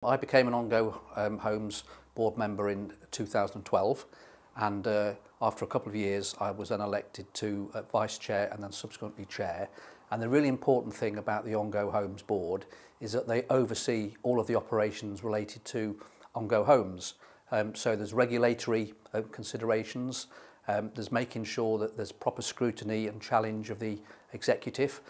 I became an Ongo Homes board member in 2012, and after a couple of years I was then elected to vice chair and then subsequently chair. And the really important thing about the Ongo Homes board is that they oversee all of the operations related to Ongo Homes. So there's regulatory considerations, there's making sure that there's proper scrutiny and challenge of the executive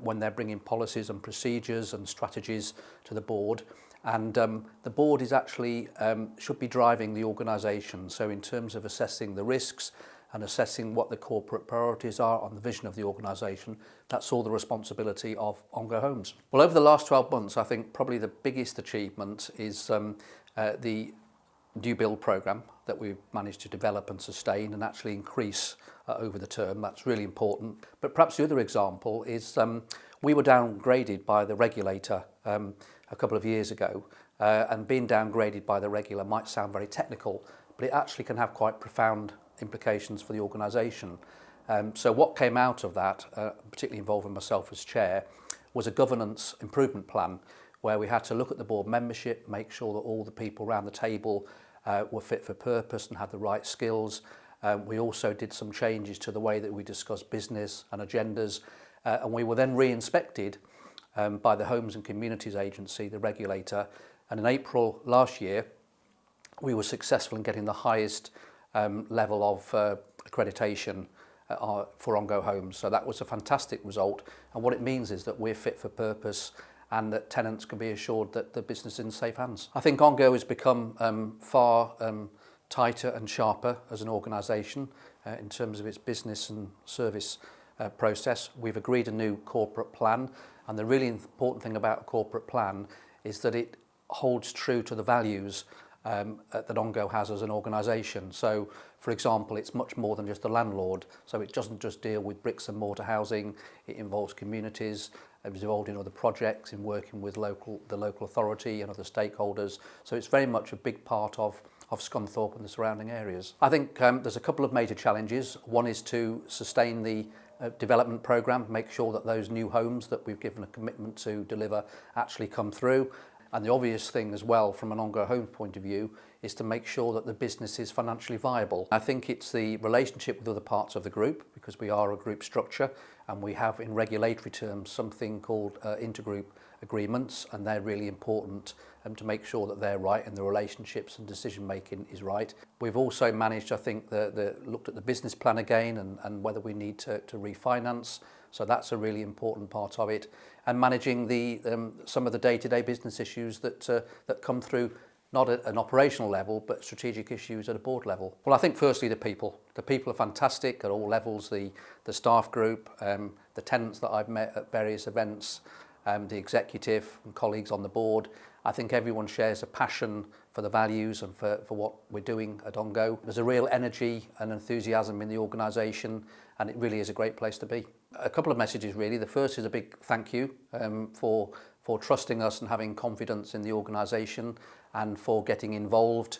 when they're bringing policies and procedures and strategies to the board. And the board is actually should be driving the organisation. So in terms of assessing the risks and assessing what the corporate priorities are on the vision of the organisation, that's all the responsibility of Ongo Homes. Well, over the last 12 months, I think probably the biggest achievement is the new build programme that we've managed to develop and sustain and actually increase over the term. That's really important. But perhaps the other example is we were downgraded by the regulator a couple of years ago, and being downgraded by the regulator might sound very technical, but it actually can have quite profound implications for the organisation. So what came out of that, particularly involving myself as chair, was a governance improvement plan where we had to look at the board membership, make sure that all the people around the table were fit for purpose and had the right skills. We also did some changes to the way that we discuss business and agendas, and we were then re-inspected by the Homes and Communities Agency, the regulator, and in April last year we were successful in getting the highest level of accreditation for Ongo Homes. So that was a fantastic result, and what it means is that we're fit for purpose and that tenants can be assured that the business is in safe hands. I think Ongo has become far tighter and sharper as an organisation in terms of its business and service process. We've agreed a new corporate plan, and the really important thing about a corporate plan is that it holds true to the values that Ongo has as an organisation. So, for example, it's much more than just a landlord. So it doesn't just deal with bricks and mortar housing. It involves communities. It's involved in other projects, in working with the local authority and other stakeholders. So it's very much a big part of Scunthorpe and the surrounding areas. I think there's a couple of major challenges. One is to sustain the development programme, make sure that those new homes that we've given a commitment to deliver actually come through. And the obvious thing as well from an Ongo Homes point of view is to make sure that the business is financially viable. I think it's the relationship with other parts of the group, because we are a group structure and we have in regulatory terms something called intergroup agreements, and they're really important to make sure that they're right and the relationships and decision making is right. We've also managed, I think, looked at the business plan again and whether we need to refinance. So that's a really important part of it, and managing some of the day-to-day business issues that come through, not at an operational level, but strategic issues at a board level. Well, I think firstly the people. The people are fantastic at all levels. The staff group, the tenants that I've met at various events, the executive and colleagues on the board. I think everyone shares a passion for the values and for what we're doing at Ongo. There's a real energy and enthusiasm in the organisation, and it really is a great place to be. A couple of messages really. The first is a big thank you for trusting us and having confidence in the organisation, and for getting involved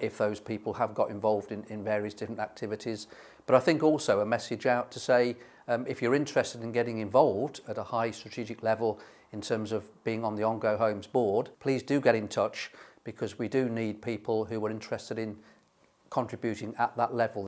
if those people have got involved in various different activities. But I think also a message out to say if you're interested in getting involved at a high strategic level in terms of being on the Ongo Homes board, please do get in touch, because we do need people who are interested in contributing at that level.